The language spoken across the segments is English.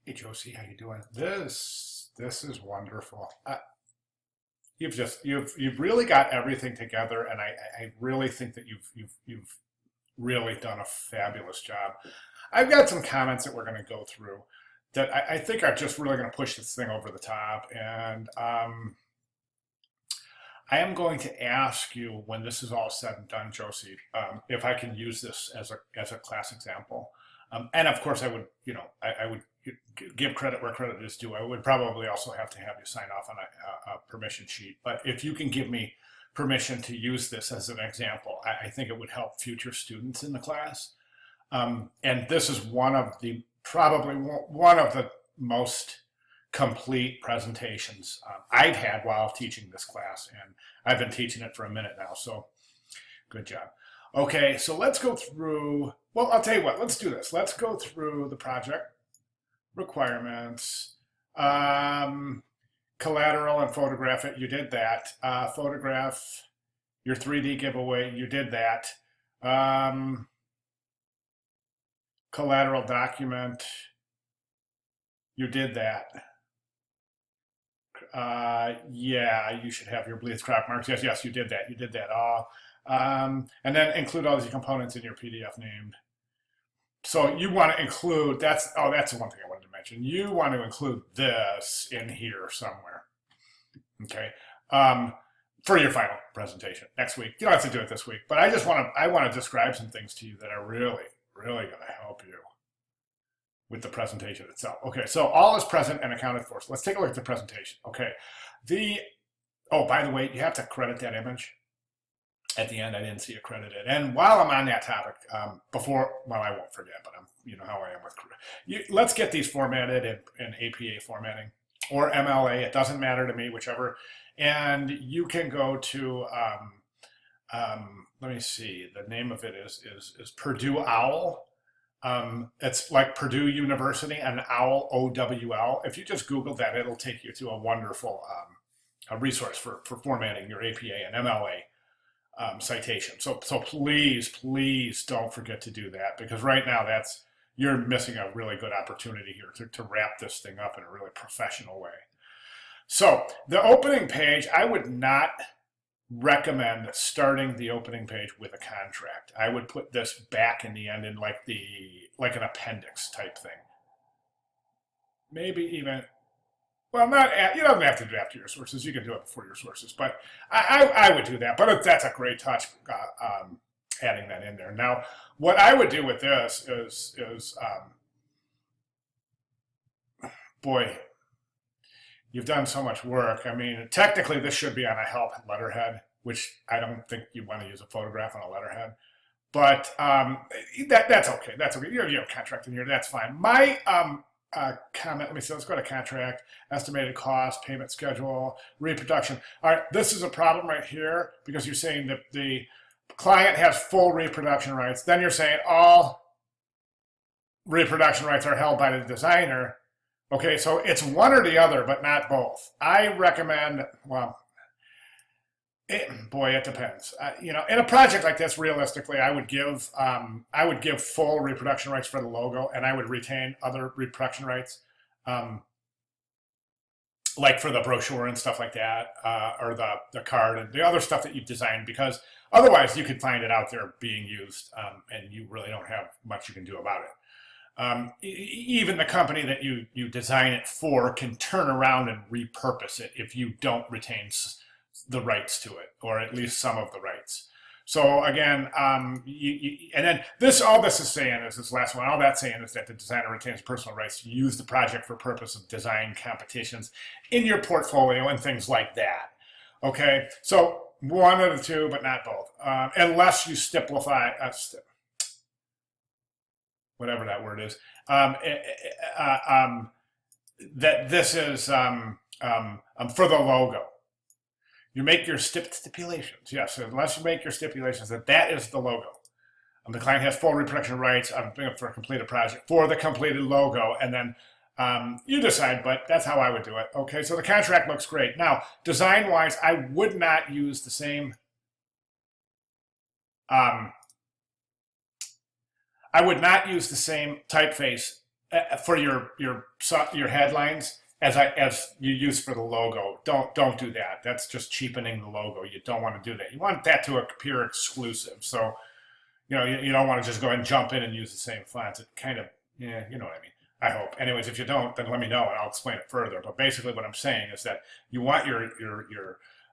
Hey Josie, how you doing? This is wonderful. You've really got everything together, and I really think that you've really done a fabulous job. I've got some comments that we're going to go through that I think are just really going to push this thing over the top, and I am going to ask you when this is all said and done, Josie, if I can use this as a class example. And of course, I would give credit where credit is due. I would probably also have to have you sign off on a permission sheet. But if you can give me permission to use this as an example, I think it would help future students in the class. And this is probably one of the most complete presentations I've had while teaching this class, and I've been teaching it for a minute now, so good job. Okay, so let's go through, well, I'll tell you what, let's do this. Let's go through the project requirements, collateral and photograph it, you did that. Photograph your 3D giveaway, you did that. Collateral document, you did that. Yeah, you should have your bleeds crop marks. Yes, you did that. You did that. And then include all these components in your PDF named. So you want to include, that's the one thing I wanted to mention. You want to include this in here somewhere. Okay. For your final presentation next week. You don't have to do it this week, but I want to describe some things to you that are really, really going to help you with the presentation itself. Okay, so all is present and accounted for. So let's take a look at the presentation. Okay, oh, by the way, you have to credit that image. At the end, I didn't see it credited. And while I'm on that topic, I won't forget, but you know how I am with, let's get these formatted in APA formatting or MLA. It doesn't matter to me, whichever. And you can go to, let me see, the name of it is Purdue OWL. It's like Purdue University and OWL, OWL. If you just Google that, it'll take you to a wonderful a resource for formatting your APA and MLA citation. So please don't forget to do that, because right now you're missing a really good opportunity here to wrap this thing up in a really professional way. So the opening page, I would not recommend starting the opening page with a contract. I would put this back in the end in like an appendix type thing. Maybe even, well, you don't have to do it after your sources. You can do it before your sources, but I would do that. But that's a great touch, adding that in there. Now, what I would do with this is boy, you've done so much work. I mean, technically, this should be on a help letterhead, which I don't think you want to use a photograph on a letterhead. But that's okay. That's okay. You have a contract in here. That's fine. My comment, let me see, let's go to contract, estimated cost, payment schedule, reproduction. All right, this is a problem right here because you're saying that the client has full reproduction rights. Then you're saying all reproduction rights are held by the designer. Okay, so it's one or the other, but not both. I recommend, well, it depends. In a project like this, realistically, I would give full reproduction rights for the logo, and I would retain other reproduction rights, like for the brochure and stuff like that, or the card and the other stuff that you've designed, because otherwise you could find it out there being used, and you really don't have much you can do about it. Even the company that you design it for can turn around and repurpose it if you don't retain the rights to it, or at least some of the rights. So again, and then all this is saying is this last one. All that's saying is that the designer retains personal rights to use the project for purpose of design competitions in your portfolio and things like that. Okay, so one of the two, but not both, unless you stipulate, whatever that word is, that this is for the logo. You make your stipulations, yes, unless you make your stipulations that is the logo. The client has full reproduction rights for a completed project for the completed logo, and then you decide, but that's how I would do it. Okay, so the contract looks great. Now, design-wise, I would not use the same typeface for your headlines as you use for the logo. Don't do that. That's just cheapening the logo. You don't want to do that. You want that to appear exclusive. So you don't want to just go ahead and jump in and use the same fonts. It kind of, yeah, you know what I mean. I hope. Anyways, if you don't, then let me know and I'll explain it further. But basically, what I'm saying is that you want your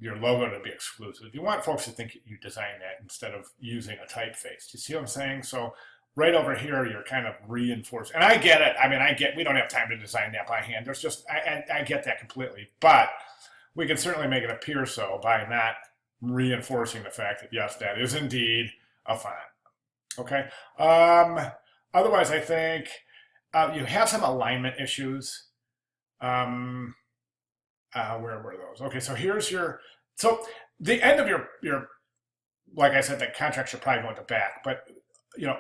logo to be exclusive. You want folks to think you designed that instead of using a typeface. You see what I'm saying? So right over here, you're kind of reinforcing. And I get it. I mean, we don't have time to design that by hand. There's just, I get that completely. But we can certainly make it appear so by not reinforcing the fact that, yes, that is indeed a font. Okay. Otherwise, I think you have some alignment issues. Where were those? Okay, so here's so the end of your, like I said, the contract should probably go into back, but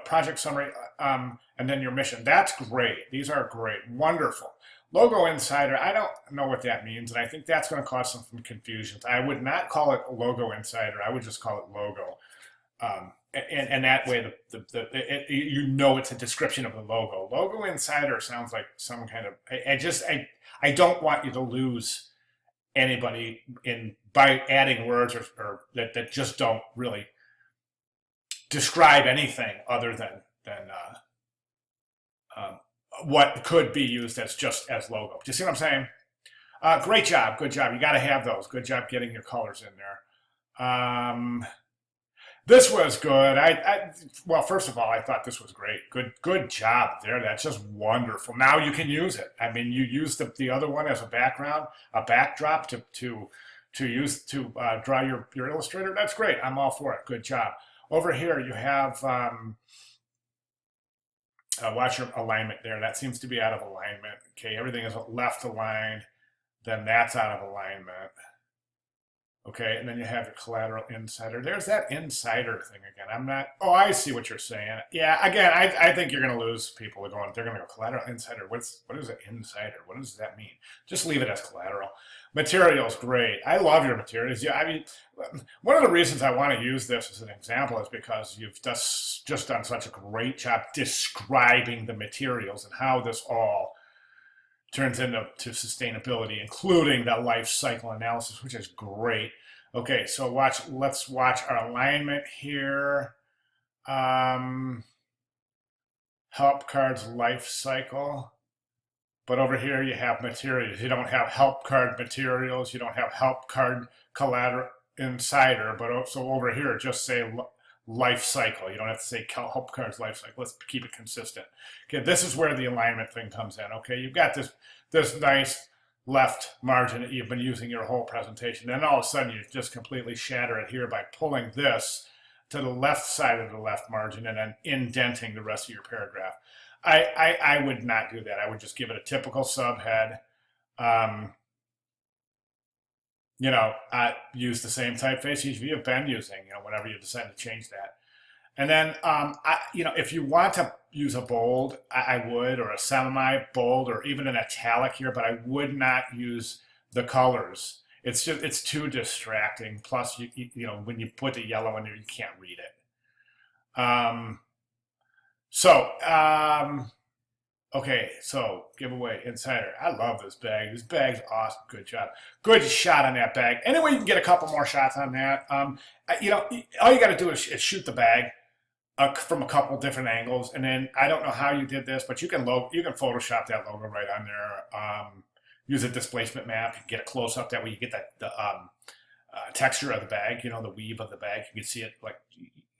project summary, and then your mission. That's great. These are great. Wonderful. Logo Insider, I don't know what that means, and I think that's going to cause some confusions. I would not call it Logo Insider. I would just call it logo. And that way, it's a description of the logo. Logo Insider sounds like some kind of. I don't want you to lose anybody by adding words or that just don't really describe anything other than what could be used as just as logo. Do you see what I'm saying? Great job, good job. You got to have those. Good job getting your colors in there. This was good. Well, first of all, I thought this was great. Good job there. That's just wonderful. Now you can use it. I mean, you used the other one as a background, a backdrop to draw your Illustrator. That's great. I'm all for it. Good job. Over here, you have watch your alignment there. That seems to be out of alignment. Okay, everything is left aligned. Then that's out of alignment. Okay, and then you have your collateral insider. There's that insider thing again. Oh, I see what you're saying. Yeah, again, I think you're going to lose people. They're going to go collateral insider. What is an insider? What does that mean? Just leave it as collateral. Materials, great. I love your materials. Yeah, I mean, one of the reasons I want to use this as an example is because you've just done such a great job describing the materials and how this all turns into sustainability, including the life cycle analysis, which is great. Okay, so let's watch our alignment here. Help cards life cycle. But over here you have materials. You don't have help card materials. You don't have help card collateral insider. But so over here, just say life cycle. You don't have to say help cards life cycle. Let's keep it consistent. Okay, this is where the alignment thing comes in. Okay, you've got this nice left margin that you've been using your whole presentation. Then all of a sudden you just completely shatter it here by pulling this to the left side of the left margin and then indenting the rest of your paragraph. I would not do that. I would just give it a typical subhead. Use the same typeface you've been using, whenever you decide to change that. And then, if you want to use a bold, I would, or a semi-bold, or even an italic here, but I would not use the colors. It's too distracting. Plus, when you put the yellow in there, you can't read it. Okay, so giveaway insider. I love this bag. This bag's awesome. Good job. Good shot on that bag. Anyway, you can get a couple more shots on that. All you got to do is shoot the bag from a couple different angles, and then I don't know how you did this, but you can Photoshop that logo right on there. Use a displacement map. You get a close up. That way, you get the texture of the bag. The weave of the bag. You can see it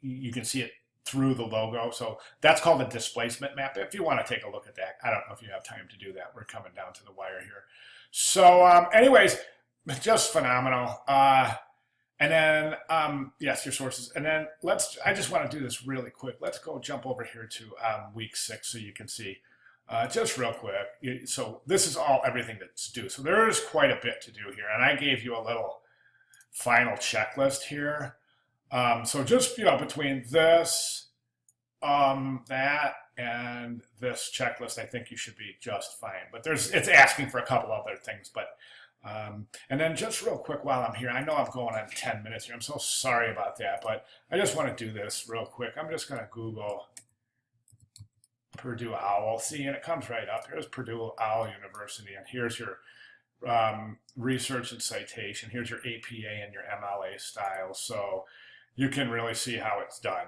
you can see it through the logo. So that's called a displacement map. If you want to take a look at that, I don't know if you have time to do that. We're coming down to the wire here. So anyways, just phenomenal. And then, yes, your sources. And then I just want to do this really quick. Let's jump over here to week 6 so you can see just real quick. So this is everything that's due. So there is quite a bit to do here. And I gave you a little final checklist here. So just, between this, that, and this checklist, I think you should be just fine. But it's asking for a couple other things. But and then just real quick while I'm here, I know I'm going on 10 minutes here. I'm so sorry about that, but I just want to do this real quick. I'm just going to Google Purdue OWL. See, and it comes right up. Here's Purdue OWL University, and here's your research and citation. Here's your APA and your MLA style. So you can really see how it's done.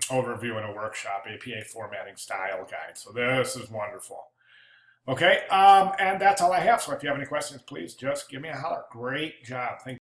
Overview in a workshop, APA formatting style guide. So this is wonderful. Okay, and that's all I have. So if you have any questions, please just give me a holler. Great job. Thank you.